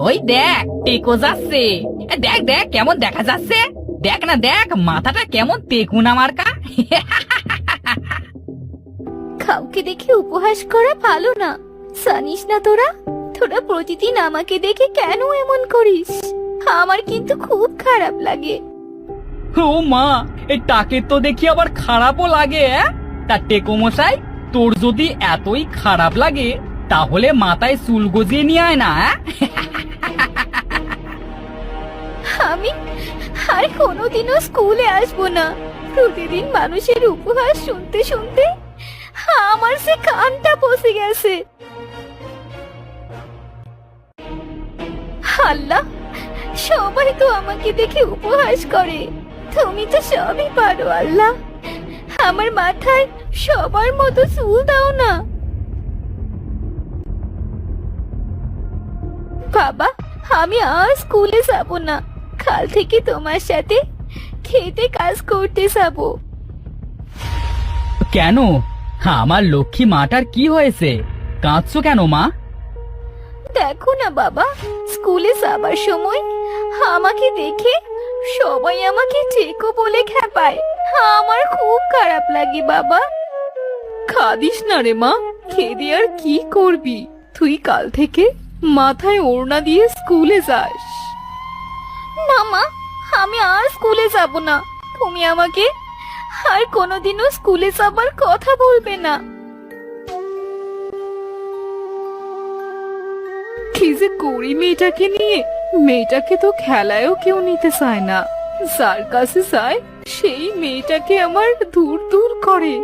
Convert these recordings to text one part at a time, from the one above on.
ওই দেখ টেকো যাচ্ছে। দেখ দেখ কেমন দেখা যাচ্ছে, দেখ না দেখ মাথাটা কেমন তেকুনা মার্কা। কাউকে দেখে উপহাস করা ভালো না, জানিস না তোরা? তোরা প্রতিদিন আমাকে দেখে কেন এমন করিস? আমার কিন্তু খুব খারাপ লাগে। ও মা, এই টাকে তো দেখি আবার খারাপও লাগে। তা টেকো মশাই, তোর যদি এতই খারাপ লাগে তাহলে মাথায় চুল গজিয়ে নিয়ে আয় না। আমি আর কোনোদিনও স্কুলে আসবো না। প্রতিদিন মানুষের উপহাস শুনতে শুনতে আমার সে কানটা বসে গেছে। আল্লাহ, সবাই তো আমাকে দেখে উপহাস করে, তুমি তো সবই পারো আল্লাহ। আমার মাথায় সবার মতো চুল দাও না। বাবা, আমি আর স্কুলে যাব না। কাল থেকে তোমার সাথে খেতে কাজ করতে যাব। কেন? আমার লক্ষ্মী মাটার কি হয়েছে? কাঁদছো কেন মা? দেখো না বাবা, স্কুলে যাবার সময় আমাকে দেখে সবাই আমাকে টেকো বলে খেপায়। আমার খুব খারাপ লাগে বাবা। কাঁদিস না রে মা, কেঁদে আর কি করবি? তুই কাল থেকে মাথায় ওড়না দিয়ে স্কুলে যাস। না মা, আমি আর স্কুলে যাব না। তুমি আমাকে আর কোনোদিনও স্কুলে যাবার কথা বলবে না। কি যে করি মেয়েটাকে নিয়ে? মেয়েটাকে তো খেলায়ও কেউ নিতে চায় না। যার কাছে যায় সেই মেয়েটাকে আমার দূর দূর করে।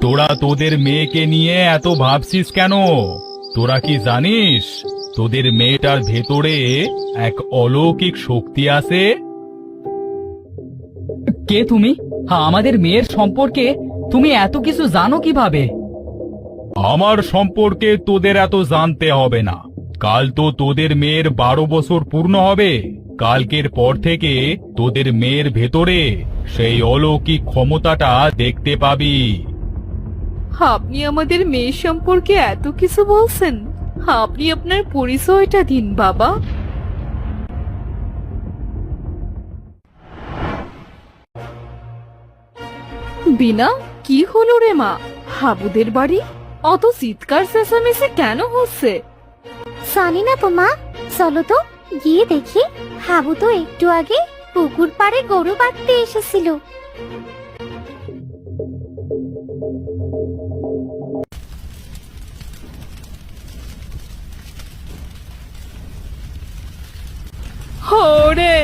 তোরা তোদের মেয়েকে নিয়ে এত ভাবছিস কেন? তোরা কি জানিস তোদের মেয়েটার ভেতরে এক অলৌকিক শক্তি আছে? কে তুমি? আমাদের মেয়ের সম্পর্কে তুমি এত কিছু জানো কিভাবে? আমার সম্পর্কে তোদের এত জানতে হবে না। কাল তো তোদের মেয়ের 12 বছর পূর্ণ হবে। কালকের পর থেকে তোদের মেয়ের ভেতরে সেই অলৌকিক ক্ষমতাটা দেখতে পাবি। আপনি আমাদের মেয়ে সম্পর্কে এত কিছু বলছেন? আপনি আপনার পরিচয়টা দিন বাবা। বিনা, কি হলো রে মা? হাবুদের বাড়ি অত চিৎকার চেঁচামেচি কেন হচ্ছে? জানি না তো মা, চলো তো গিয়ে দেখি। হাবু তো একটু আগে পুকুর পাড়ে গরু বাঁধতে এসেছিল। ওরে,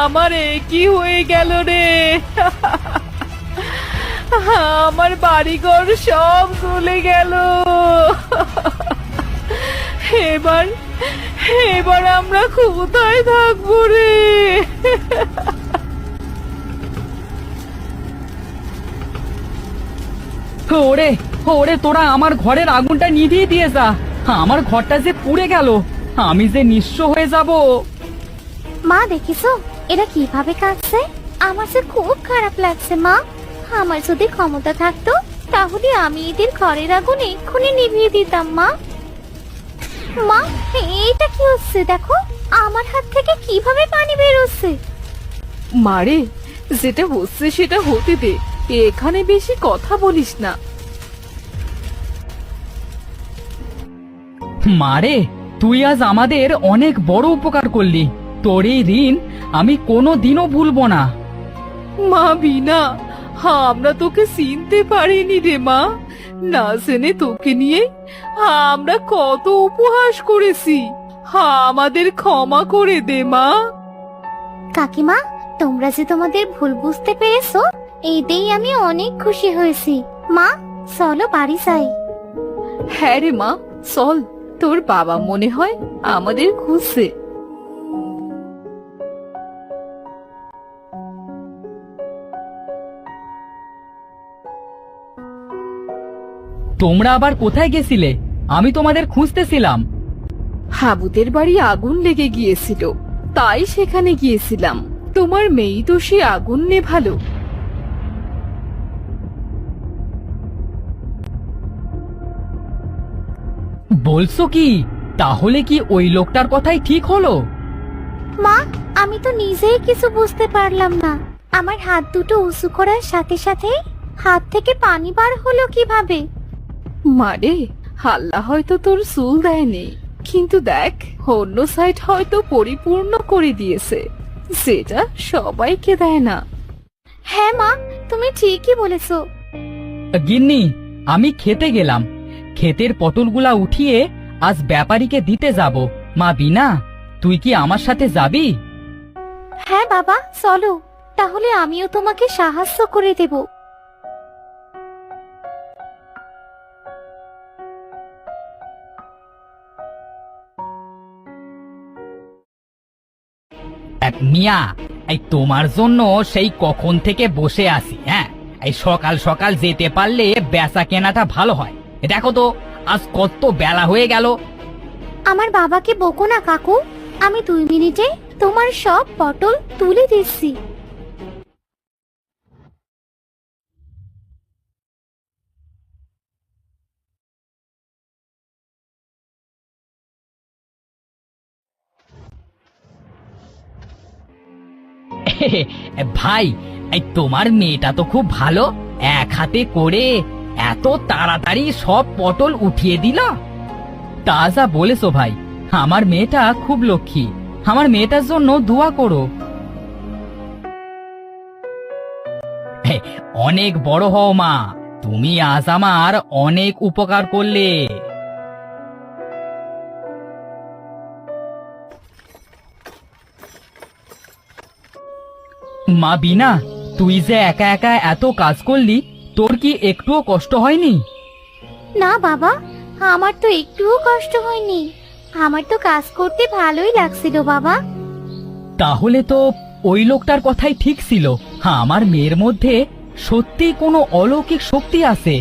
আমার কি হয়ে গেল রে? আমার বাড়িঘর সব চলে গেল। এবার এবার আমরা কোথায় থাকবো রে? ওরে ওরে, তোরা আমার ঘরের আগুনটা নিভিয়ে দিয়ে যা। আমার ঘরটা যে পুড়ে গেল, আমি যে নিঃস্ব হয়ে যাব। মা দেখিছো এরা কিভাবে কাঁদছে? আমার যে খুব খারাপ লাগছে মা। আমার যদি ক্ষমতা থাকতো তাহলে আমি এদের ঘরের আগুন এক্ষুনি নিভিয়ে দিতাম। মা, মা, এটা কি হচ্ছে? দেখো আমার হাত থেকে কিভাবে পানি বের হচ্ছে। মারে, যেটা হচ্ছে সেটা হতে দে, এখানে বেশি কথা বলিস না। মারে, তুই আজ আমাদের অনেক বড় উপকার করলি। তোর এই ঋণ আমি কোনোদিনও ভুলবো না। মা বিনা, আমরা তোকে চিনতে পারিনি রে মা। না জেনে তোকে নিয়ে আমরা কত উপহাস করেছি। আমাদের ক্ষমা করে দে মা। কাকিমা, তোমরা যে তোমাদের ভুল বুঝতে পেরেছো এতেই আমি অনেক খুশি হয়েছি। মা, চলো বাড়ি যাই। হ্যাঁ রে মা, চল। তোর বাবা মনে হয় আমাদের খুঁজছে। তোমরা আবার কোথায় গেছিলে? আমি তোমাদের খুঁজতেছিলাম। হাবুদের বাড়ি আগুন লেগে গিয়েছিল, তাই সেখানে গিয়েছিলাম। তোমার মেয়ে তো সে আগুন নেভালো। বলছো কি? তাহলে কি ওই লোকটার কথাই ঠিক হলো? মা, আমি তো নিজেই কিছু বুঝতে পারলাম না। আমার হাত দুটো উঁচু করার সাথে সাথে হাত থেকে পানি বার হলো কিভাবে? মারে, আল্লাহ হয়তো তোর চুল দেয়নি, কিন্তু দেখ অন্য সাইড হয়তো পরিপূর্ণ করে দিয়েছে, যেটা সবাইকে দেয় না। হ্যাঁ মা, তুমি ঠিকই বলেছো। গিন্নি, আমি খেতে গেলাম। ক্ষেতের পটলগুলা উঠিয়ে আজ ব্যাপারীকে দিতে যাব। মা বিনা, তুই কি আমার সাথে যাবি? হ্যাঁ বাবা, চলো, তাহলে আমিও তোমাকে সাহায্য করে দেব। মিয়া, এই তোমার জন্য সেই কখন থেকে বসে আছি। হ্যাঁ, এই সকাল সকাল যেতে পারলে বেচা কেনাটা ভালো হয়। দেখো তো আজ কত বেলা হয়ে গেল। আমার বাবাকে বকো না কাকু, আমি 2 মিনিটে তোমার সব পটল তুলে দিচ্ছি। ভাই, এই তোমার মেয়েটা তো খুব ভালো। এক হাতে করে এত তাড়াতাড়ি সব পটল উঠিয়ে দিল। তা যা বলেছো ভাই, আমার মেয়েটা খুব লক্ষ্মী। আমার মেয়েটার জন্য দোয়া করো। অনেক বড় হও মা, তুমি আজ আমার অনেক উপকার করলে। মা বিনা, তুই যে একা একা এত কাজ করলি, তোর কি একটুও কষ্ট হয়নি? না বাবা, আমার তো একটুও কষ্ট হয়নি। আমার তো কাজ করতে ভালোই লাগছিল বাবা। তাহলে তো ওই লোকটার কথাই ঠিক ছিল। আমার মেয়ের মধ্যে সত্যি কোনো অলৌকিক শক্তি আছে।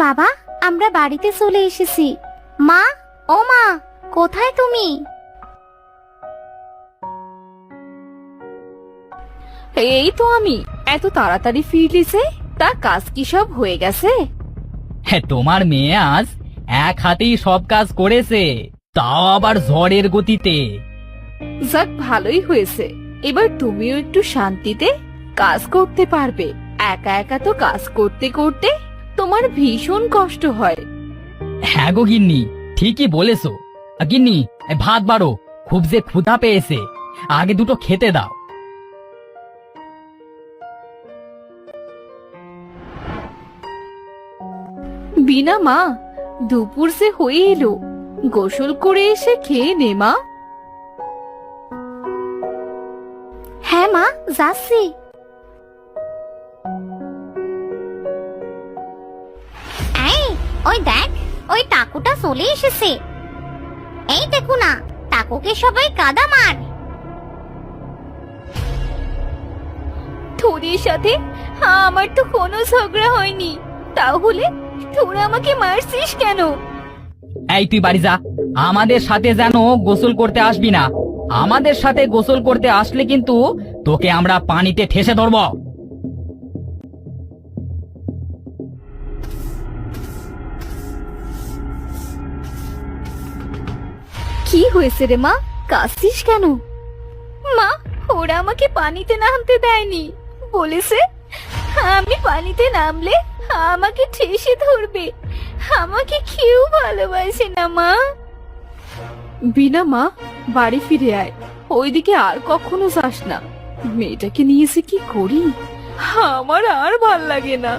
বাবা, আমরা বাড়িতে চলে এসেছি। মা, ও মা, কোথায় তুমি? এই তো আমি। এত তাড়াতাড়ি ফিরলি যে, তা কাজ কি সব হয়ে গেছে? হ্যাঁ, তোমার মেয়ে আজ এক হাতেই সব কাজ করেছে, তাও আবার ঝড়ের গতিতে। যাক, ভালোই হয়েছে। এবার তুমিও একটু শান্তিতে কাজ করতে পারবে। একা একা তো কাজ করতে করতে তোমার ভীষণ কষ্ট হয়। হ্যাঁ গো গিন্নি, ঠিকই বলেছো। গিন্নি, ভাত বাড়ো, খুব যে ক্ষুধা পেয়েছে, আগে দুটো খেতে দাও। বিনা মা, দুপুর যে হয়ে এলো, গোসল করে এসে খেয়ে নে মা। হ্যাঁ মা, যাচ্ছি। এই, ওই দেখ, ওই টাকুটা চলে এসেছে। এই দেখো না, টাকুকে সবাই কাদা মার। তোদের সাথে আমার তো কোনো ঝগড়া হয়নি, তাহলে তোরা আমাকে মারছিস কেন? এই তুই বাড়ি যা, আমাদের সাথে যেন গোসল করতে আসবি না। আমাদের সাথে গোসল করতে আসলে কিন্তু তোকে আমরা পানিতে ঠেসে ধরব। কি হয়েছে রে মা, কাঁদছিস কেন? মা, ওরা আমাকে পানিতে নামতে দেয়নি, বলেছে আমি পানিতে নামলে আমাকে ঠেসে ধরবে। আমাকে কেউ ভালোবাসে না মা। বিনা মা, বাড়ি ফিরে আয়, ওইদিকে আর কখনো যাস না। মেয়েটাকে নিয়ে এসে কি করি, আমার আর ভাল লাগে না।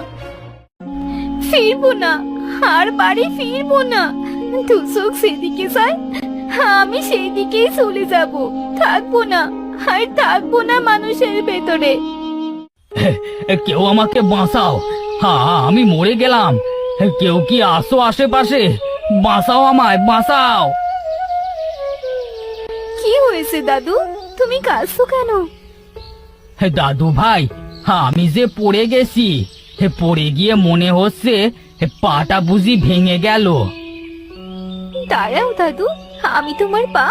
ফিরবো না, আর বাড়ি ফিরবো না। দু চোখ সেদিকে যায়, আমি সেই দিকেই চলে যাব। থাকবো না, আর থাকবো না মানুষের ভেতরে। কেউ আমাকে বাঁচাও, আমি মরে গেলাম। কেউ কি আসো আশেপাশে? বাঁচাও আমায়, বাঁচাও। কি হয়েছে দাদু, তুমি কাঁদছো কেন? দাদু ভাই, আমি যে পড়ে গেছি। পড়ে গিয়ে মনে হচ্ছে পাটা বুঝি ভেঙে গেল। দাঁড়াও দাদু, আমি তোমার পা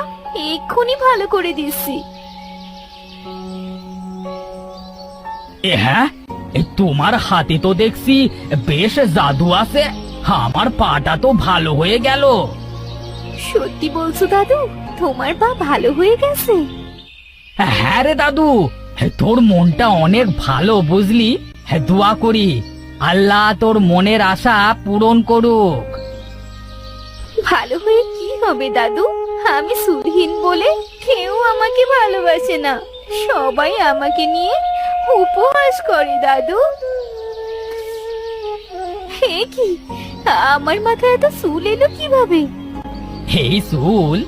এক্ষুনি ভালো করে দিচ্ছি। হ্যাঁ, তোমার হাতে তো দেখছি বেশ জাদু আছে। আমার পাটা তো ভালো হয়ে গেল। সত্যি বলছো দাদু, তোমার পা ভালো হয়ে গেছে? হ্যাঁ রে দাদু, তোর মনটা অনেক ভালো বুঝলি। দোয়া করি আল্লাহ তোর মনের আশা পূরণ করুক। ভালো হয়ে কি হবে দাদু? আমি সুরহীন বলে কেউ আমাকে ভালোবাসে না, সবাই আমাকে নিয়ে উপহাস করে দাদু। হে কি, আমার মাথায় এত চুল এলো কিভাবে? এই চুল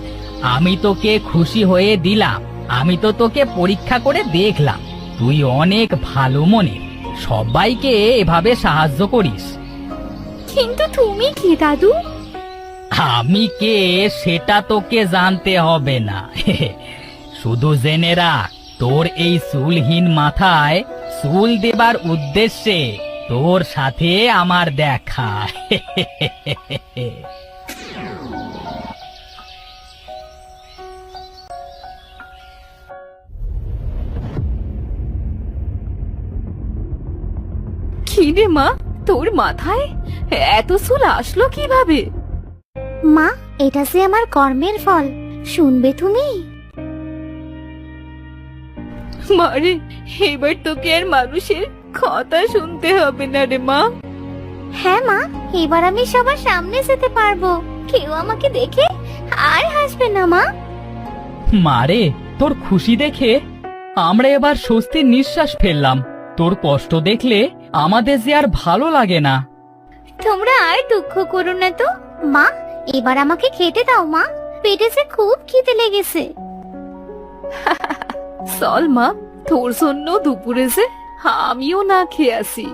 আমি তোকে খুশি হয়ে দিলাম। আমি তো তোকে পরীক্ষা করে দেখলাম তুই অনেক ভালো মনে, সবাইকে এভাবে সাহায্য করিস। কিন্তু তুমি কি দাদু? আমি কে সেটা তোকে জানতে হবে না। শুধু জেনে রাখ, তোর এই চুলহীন মাথায় চুল দেবার উদ্দেশ্যে তোর সাথে আমার দেখা। কি রে মা, তোর মাথায় এত চুল আসলো কিভাবে? মা, এটা যে আমার কর্মের ফল, শুনবে তুমি? মারে, এবার তোকে আর মানুষের কথা শুনতে হবে না রে মা। হ্যাঁ মা, এবার আমি সবার সামনে যেতে পারবো, কেউ আমাকে দেখে আর হাসবে না মা। মারে, তোর খুশি দেখে আমরা এবার স্বস্তির নিঃশ্বাস ফেললাম। তোর কষ্ট দেখলে আমাদের যে আর ভালো লাগে না। তোমরা আর দুঃখ করো না তো। মা, এবার আমাকে খেতে দাও মা, পেটে যে খুব খিদে লেগেছে। চল মা, তোর জন্য দুপুরে যে আমিও না খেয়ে আসি।